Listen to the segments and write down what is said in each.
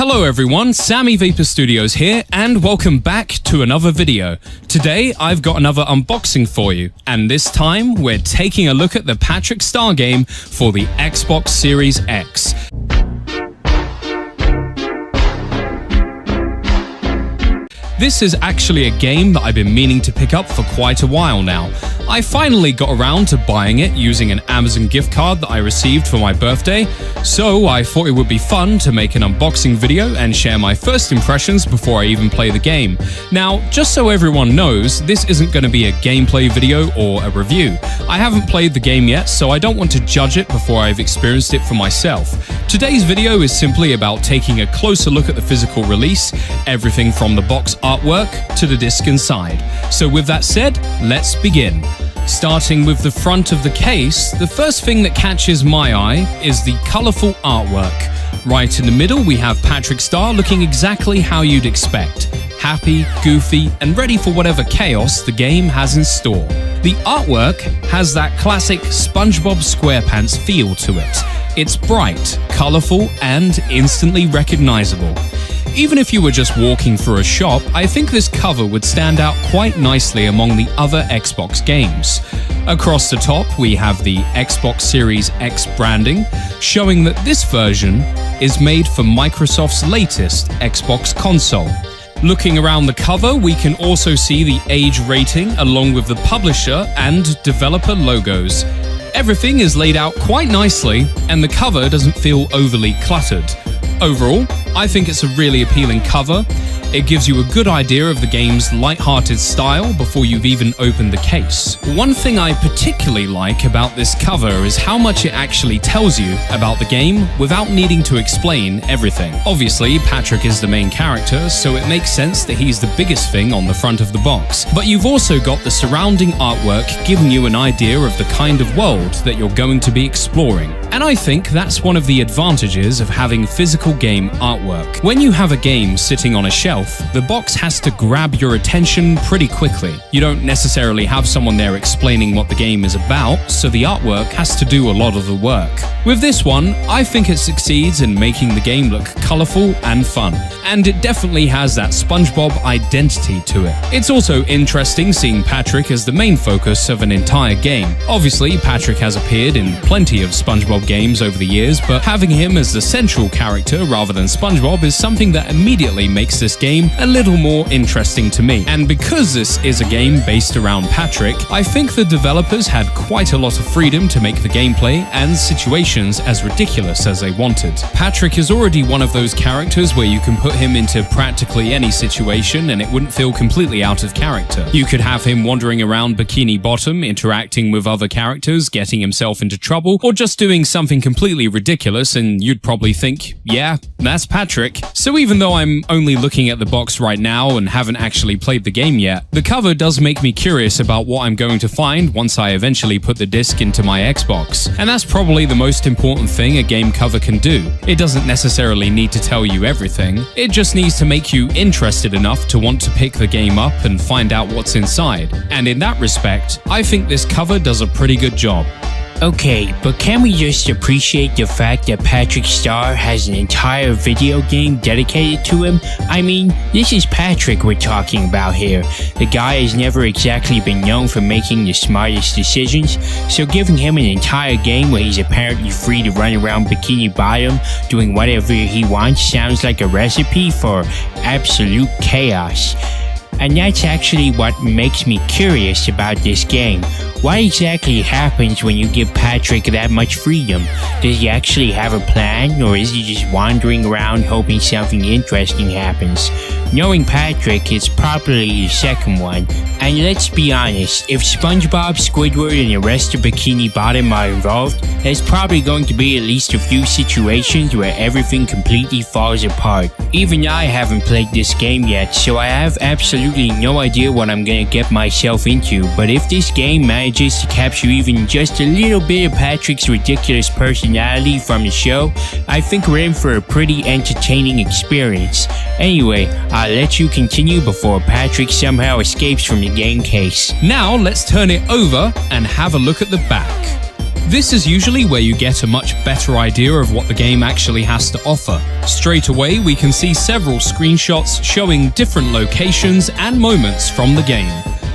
Hello everyone, SamiVapor Studios here, and welcome back to another video. Today I've got another unboxing for you, and this time we're taking a look at the Patrick Star game for the Xbox Series X. This is actually a game that I've been meaning to pick up for quite a while now. I finally got around to buying it using an Amazon gift card that I received for my birthday, so I thought it would be fun to make an unboxing video and share my first impressions before I even play the game. Now, just so everyone knows, this isn't going to be a gameplay video or a review. I haven't played the game yet, so I don't want to judge it before I've experienced it for myself. Today's video is simply about taking a closer look at the physical release, everything from the box artwork to the disc inside. So with that said, let's begin. Starting with the front of the case, the first thing that catches my eye is the colourful artwork. Right in the middle we have Patrick Star looking exactly how you'd expect. Happy, goofy, and ready for whatever chaos the game has in store. The artwork has that classic SpongeBob SquarePants feel to it. It's bright, colourful, and instantly recognisable. Even if you were just walking through a shop, I think this cover would stand out quite nicely among the other Xbox games. Across the top, we have the Xbox Series X branding, showing that this version is made for Microsoft's latest Xbox console. Looking around the cover, we can also see the age rating along with the publisher and developer logos. Everything is laid out quite nicely, and the cover doesn't feel overly cluttered. Overall, I think it's a really appealing cover. It gives you a good idea of the game's light-hearted style before you've even opened the case. One thing I particularly like about this cover is how much it actually tells you about the game without needing to explain everything. Obviously, Patrick is the main character, so it makes sense that he's the biggest thing on the front of the box. But you've also got the surrounding artwork giving you an idea of the kind of world that you're going to be exploring. And I think that's one of the advantages of having physical game artwork. When you have a game sitting on a shelf, the box has to grab your attention pretty quickly. You don't necessarily have someone there explaining what the game is about, so the artwork has to do a lot of the work. With this one, I think it succeeds in making the game look colourful and fun, and it definitely has that SpongeBob identity to it. It's also interesting seeing Patrick as the main focus of an entire game. Obviously, Patrick has appeared in plenty of SpongeBob games over the years, but having him as the central character rather than SpongeBob is something that immediately makes this game a little more interesting to me. And because this is a game based around Patrick, I think the developers had quite a lot of freedom to make the gameplay and situations as ridiculous as they wanted. Patrick is already one of those characters where you can put him into practically any situation and it wouldn't feel completely out of character. You could have him wandering around Bikini Bottom, interacting with other characters, getting himself into trouble, or just doing something completely ridiculous and you'd probably think, yeah, that's Patrick. So even though I'm only looking at the box right now and haven't actually played the game yet, the cover does make me curious about what I'm going to find once I eventually put the disc into my Xbox. And that's probably the most important thing a game cover can do. It doesn't necessarily need to tell you everything, it just needs to make you interested enough to want to pick the game up and find out what's inside. And in that respect, I think this cover does a pretty good job. Okay, but can we just appreciate the fact that Patrick Star has an entire video game dedicated to him? I mean, this is Patrick we're talking about here. The guy has never exactly been known for making the smartest decisions, so giving him an entire game where he's apparently free to run around Bikini Bottom doing whatever he wants sounds like a recipe for absolute chaos. And that's actually what makes me curious about this game. What exactly happens when you give Patrick that much freedom? Does he actually have a plan, or is he just wandering around hoping something interesting happens? Knowing Patrick, it's probably the second one. And let's be honest, if SpongeBob, Squidward, and the rest of Bikini Bottom are involved, there's probably going to be at least a few situations where everything completely falls apart. Even I haven't played this game yet, so I have absolutely no idea what I'm gonna get myself into, but if this game manages to capture even just a little bit of Patrick's ridiculous personality from the show, I think we're in for a pretty entertaining experience. Anyway, I'll let you continue before Patrick somehow escapes from the game case. Now let's turn it over and have a look at the back. This is usually where you get a much better idea of what the game actually has to offer. Straight away, we can see several screenshots showing different locations and moments from the game.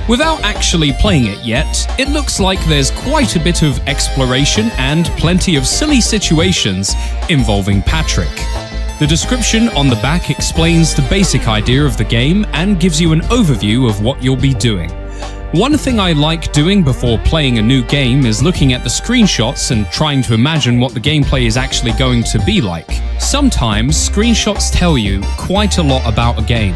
Without actually playing it yet, it looks like there's quite a bit of exploration and plenty of silly situations involving Patrick. The description on the back explains the basic idea of the game and gives you an overview of what you'll be doing. One thing I like doing before playing a new game is looking at the screenshots and trying to imagine what the gameplay is actually going to be like. Sometimes screenshots tell you quite a lot about a game,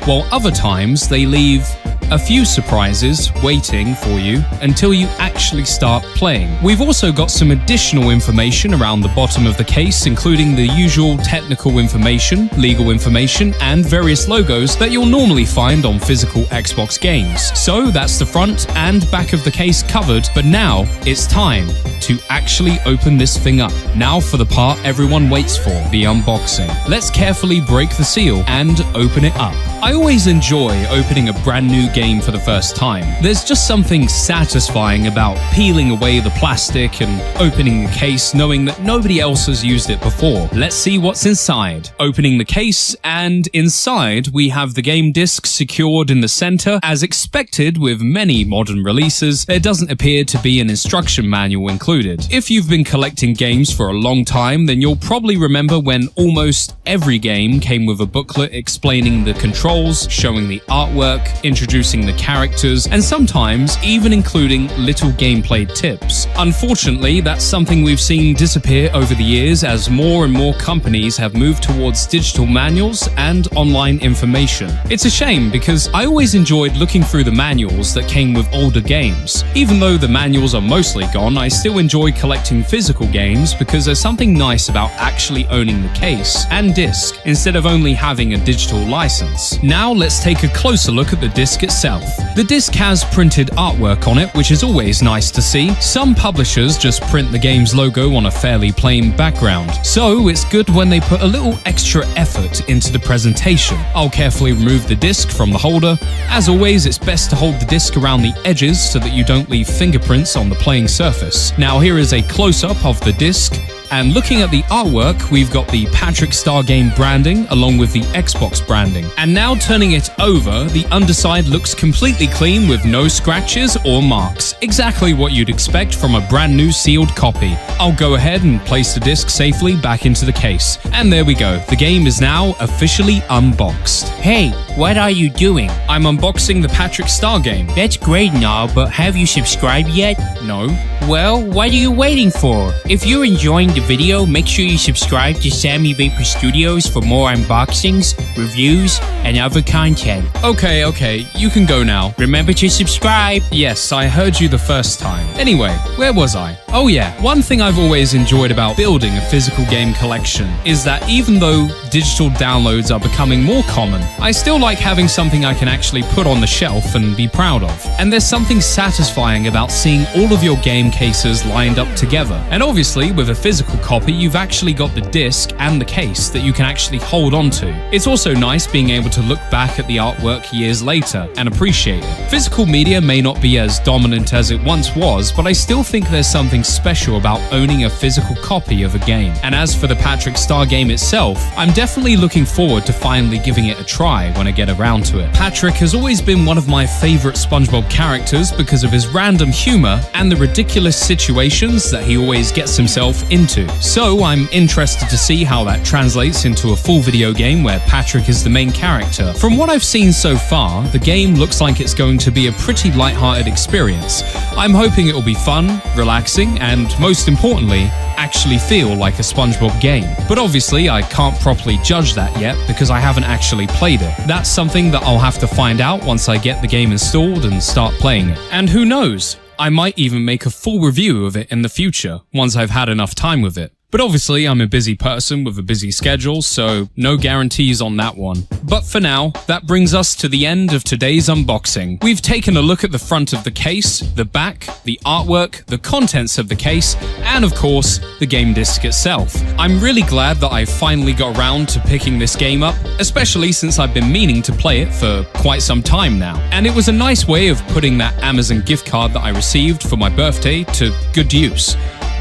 while other times they leave a few surprises waiting for you until you actually start playing. We've also got some additional information around the bottom of the case, including the usual technical information, legal information, and various logos that you'll normally find on physical Xbox games. So that's the front and back of the case covered, but now it's time to actually open this thing up. Now for the part everyone waits for, the unboxing. Let's carefully break the seal and open it up. I always enjoy opening a brand new game for the first time. There's just something satisfying about peeling away the plastic and opening the case knowing that nobody else has used it before. Let's see what's inside. Opening the case, and inside we have the game disc secured in the center. As expected with many modern releases, there doesn't appear to be an instruction manual included. If you've been collecting games for a long time, then you'll probably remember when almost every game came with a booklet explaining the controls, showing the artwork, introducing the characters, and sometimes even including little gameplay tips. Unfortunately, that's something we've seen disappear over the years as more and more companies have moved towards digital manuals and online information. It's a shame because I always enjoyed looking through the manuals that came with older games. Even though the manuals are mostly gone, I still enjoy collecting physical games because there's something nice about actually owning the case and disc instead of only having a digital license. Now let's take a closer look at the disc itself. The disc has printed artwork on it, which is always nice to see. Some publishers just print the game's logo on a fairly plain background, so it's good when they put a little extra effort into the presentation. I'll carefully remove the disc from the holder. As always, it's best to hold the disc around the edges so that you don't leave fingerprints on the playing surface. Now here is a close-up of the disc. And looking at the artwork, we've got the Patrick Star Game branding along with the Xbox branding. And now turning it over, the underside looks completely clean with no scratches or marks. Exactly what you'd expect from a brand new sealed copy. I'll go ahead and place the disc safely back into the case. And there we go, the game is now officially unboxed. Hey, what are you doing? I'm unboxing the Patrick Star Game. That's great and all, but have you subscribed yet? No. Well, what are you waiting for? If you're enjoying the video, make sure you subscribe to SamiVapor Studios for more unboxings, reviews, and other content. Okay, you can go now. Remember to subscribe. Yes, I heard you the first time. Anyway, where was I? Oh yeah, one thing I've always enjoyed about building a physical game collection is that even though digital downloads are becoming more common, I still like having something I can actually put on the shelf and be proud of. And there's something satisfying about seeing all of your game cases lined up together. And obviously, with a physical copy, you've actually got the disc and the case that you can actually hold on to. It's also nice being able to look back at the artwork years later and appreciate it. Physical media may not be as dominant as it once was, but I still think there's something special about owning a physical copy of a game. And as for the Patrick Star Game itself, I'm definitely looking forward to finally giving it a try when I get around to it. Patrick has always been one of my favorite SpongeBob characters because of his random humor and the ridiculous situations that he always gets himself into. So I'm interested to see how that translates into a full video game where Patrick is the main character. From what I've seen so far, the game looks like it's going to be a pretty lighthearted experience. I'm hoping it will be fun, relaxing, and most importantly, actually feel like a SpongeBob game. But obviously, I can't properly judge that yet because I haven't actually played it. That's something that I'll have to find out once I get the game installed and start playing it. And who knows? I might even make a full review of it in the future, once I've had enough time with it. But obviously, I'm a busy person with a busy schedule, so no guarantees on that one. But for now, that brings us to the end of today's unboxing. We've taken a look at the front of the case, the back, the artwork, the contents of the case, and of course, the game disc itself. I'm really glad that I finally got around to picking this game up, especially since I've been meaning to play it for quite some time now. And it was a nice way of putting that Amazon gift card that I received for my birthday to good use.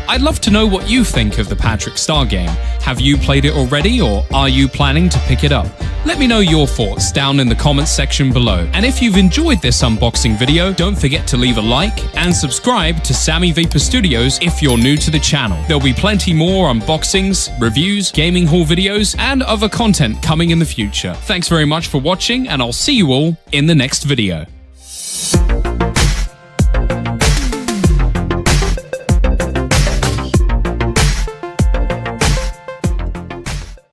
I'd love to know what you think of the Patrick Star game. Have you played it already, or are you planning to pick it up? Let me know your thoughts down in the comments section below. And if you've enjoyed this unboxing video, don't forget to leave a like and subscribe to SamiVapor Studios if you're new to the channel. There'll be plenty more unboxings, reviews, gaming haul videos, and other content coming in the future. Thanks very much for watching, and I'll see you all in the next video.